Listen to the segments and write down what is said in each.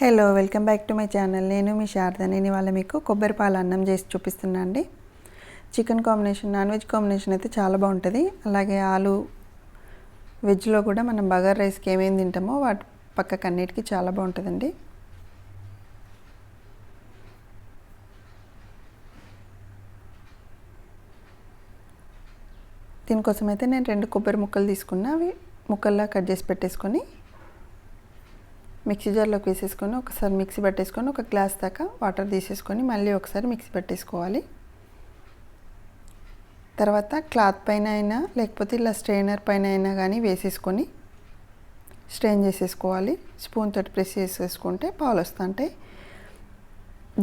Hello welcome back to my channel. నేను మీ శారద. నేను ఇవాళ మీకు కొబ్బరి పాల అన్నం చేసి చూపిస్తున్నా అండి. Chicken combination, non veg combination అయితే చాలా బాగుంటుంది. అలాగే ఆలు వెజ్లో కూడా మనం బగారా రైస్కి ఏమేమి తింటామో వాటి పక్కకు అన్నిటికీ చాలా బాగుంటుందండి. దీనికోసం అయితే నేను 2 కొబ్బరి ముక్కలు తీసుకున్నా. అవి ముక్కల్లా కట్ చేసి పెట్టేసుకొని మిక్సీ జార్లోకి వేసేసుకొని ఒకసారి మిక్సీ పట్టేసుకొని ఒక గ్లాస్ దాకా వాటర్ తీసేసుకొని మళ్ళీ ఒకసారి మిక్సీ పట్టేసుకోవాలి. తర్వాత క్లాత్ పైన అయినా లేకపోతే ఇలా స్ట్రెయినర్ పైన అయినా కానీ వేసేసుకొని స్ట్రెయిన్ చేసేసుకోవాలి. స్పూన్ తోటి ప్రెస్ చేసేసుకుంటే పాలు వస్తుంటాయి.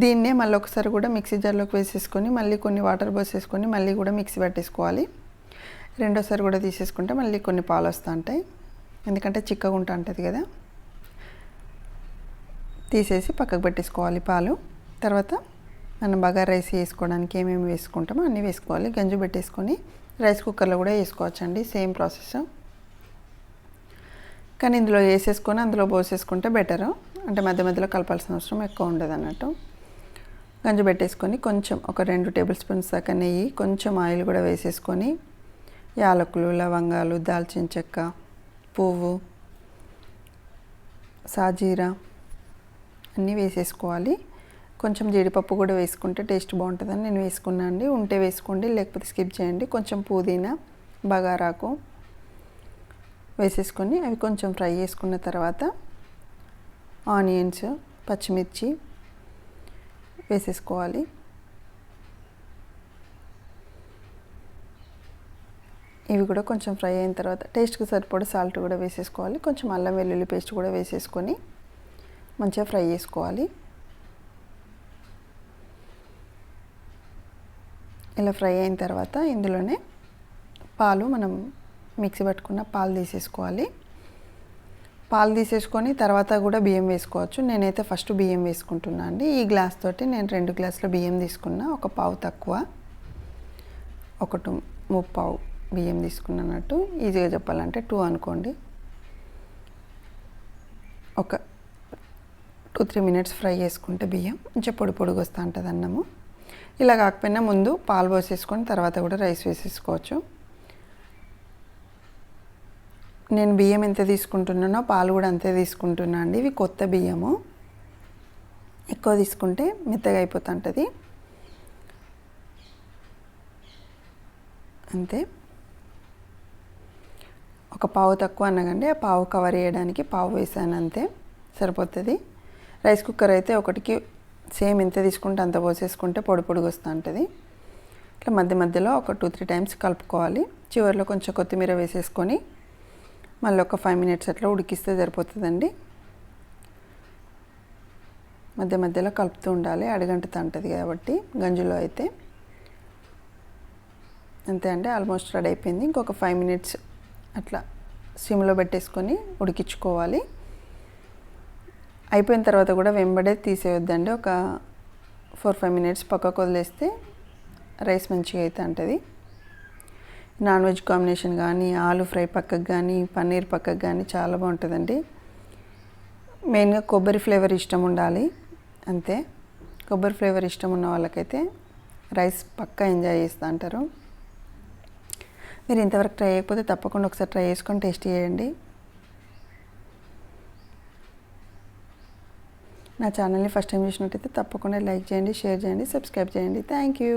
దీన్నే మళ్ళీ ఒకసారి కూడా మిక్సీ జార్లోకి వేసేసుకొని మళ్ళీ కొన్ని వాటర్ పోసేసుకొని మళ్ళీ కూడా మిక్సీ పట్టేసుకోవాలి. రెండోసారి కూడా తీసేసుకుంటే మళ్ళీ కొన్ని పాలు వస్తుంటాయి. ఎందుకంటే చిక్కగా ఉంటుంది కదా. తీసేసి పక్కకు పెట్టేసుకోవాలి పాలు. తర్వాత మనం బగారా రైస్ వేసుకోవడానికి ఏమేమి వేసుకుంటామో అన్నీ వేసుకోవాలి. గంజు పెట్టేసుకొని రైస్ కుక్కర్లో కూడా వేసుకోవచ్చండి, సేమ్ ప్రాసెస్. కానీ ఇందులో వేసేసుకొని అందులో పోసేసుకుంటే బెటరు. అంటే మధ్య మధ్యలో కలపాల్సిన అవసరం ఎక్కువ ఉండదు అన్నట్టు. గంజు పెట్టేసుకొని కొంచెం ఒక 2 టేబుల్ స్పూన్స్ దాకా నెయ్యి, కొంచెం ఆయిల్ కూడా వేసేసుకొని యాలకులు, లవంగాలు, దాల్చిన చెక్క, పువ్వు, సాజీరా అన్నీ వేసేసుకోవాలి. కొంచెం జీడిపప్పు కూడా వేసుకుంటే టేస్ట్ బాగుంటుందని నేను వేసుకున్నాను అండి. ఉంటే వేసుకోండి, లేకపోతే స్కిప్ చేయండి. కొంచెం పుదీనా, బగారాకు వేసేసుకొని అవి కొంచెం ఫ్రై చేసుకున్న తర్వాత ఆనియన్స్, పచ్చిమిర్చి వేసేసుకోవాలి. ఇవి కూడా కొంచెం ఫ్రై అయిన తర్వాత టేస్ట్కి సరిపడా సాల్ట్ కూడా వేసేసుకోవాలి. కొంచెం అల్లం వెల్లుల్లి పేస్ట్ కూడా వేసేసుకొని మంచిగా ఫ్రై చేసుకోవాలి. ఇలా ఫ్రై అయిన తర్వాత ఇందులోనే పాలు, మనం మిక్సీ పట్టుకున్న పాలు తీసేసుకోవాలి. పాలు తీసేసుకొని తర్వాత కూడా బియ్యం వేసుకోవచ్చు. నేనైతే ఫస్ట్ బియ్యం వేసుకుంటున్నా అండి. ఈ గ్లాస్ తోటి నేను 2 గ్లాసుల బియ్యం తీసుకున్నా. ఒక పావు తక్కువ, 1 ముప్పావు బియ్యం తీసుకున్నట్టు. ఈజీగా చెప్పాలంటే 2 అనుకోండి. ఒక 2-3 మినిట్స్ ఫ్రై చేసుకుంటే బియ్యం కొంచెం పొడి పొడిగా వస్తూ ఉంటుంది అన్నము. ఇలా కాకపోయినా ముందు పాలు పోసేసుకొని తర్వాత కూడా రైస్ వేసేసుకోవచ్చు. నేను బియ్యం ఎంత తీసుకుంటున్నానో పాలు కూడా అంతే తీసుకుంటున్నా అండి. ఇవి కొత్త బియ్యము, ఎక్కువ తీసుకుంటే మెత్తగా అయిపోతుంటుంది. అంతే. ఒక పావు తక్కువ అన్నగండి, ఆ పావు కవర్ చేయడానికి పావు వేసాను, అంతే సరిపోతుంది. రైస్ కుక్కర్ అయితే ఒకటికి సేమ్ ఎంత తీసుకుంటే అంత పోసేసుకుంటే పొడి పొడిగా వస్తూ ఉంటుంది. ఇట్లా మధ్య మధ్యలో ఒక 2-3 టైమ్స్ కలుపుకోవాలి. చివరిలో కొంచెం కొత్తిమీర వేసేసుకొని మళ్ళీ ఒక 5 మినిట్స్ అట్లా ఉడికిస్తే సరిపోతుందండి. మధ్య మధ్యలో కలుపుతూ ఉండాలి, అడుగంటుతూ ఉంటుంది కాబట్టి గంజులో అయితే. అంతే అండి, ఆల్మోస్ట్ రెడీ అయిపోయింది. ఇంకొక 5 మినిట్స్ అట్లా సిమ్లో పెట్టేసుకొని ఉడికించుకోవాలి. అయిపోయిన తర్వాత కూడా వెంబడే తీసేయొద్దండి. ఒక 4-5 మినిట్స్ పక్కకు వదిలేస్తే రైస్ మంచిగా అయితే ఉంటుంది. నాన్ వెజ్ కాంబినేషన్ కానీ, ఆలు ఫ్రై పక్కకు కానీ, పన్నీర్ పక్కకు కానీ చాలా బాగుంటుందండి. మెయిన్గా కొబ్బరి ఫ్లేవర్ ఇష్టం ఉండాలి, అంతే. కొబ్బరి ఫ్లేవర్ ఇష్టం ఉన్న వాళ్ళకైతే రైస్ పక్కా ఎంజాయ్ చేస్తూ అంటారు. మీరు ఇంతవరకు ట్రై చేయకపోతే తప్పకుండా ఒకసారి ట్రై చేసుకొని టేస్ట్ చేయండి. నా ఛానల్ని ఫస్ట్ టైం చూసినట్టయితే తప్పకుండా లైక్ చేయండి, షేర్ చేయండి, సబ్స్క్రైబ్ చేయండి. Thank you.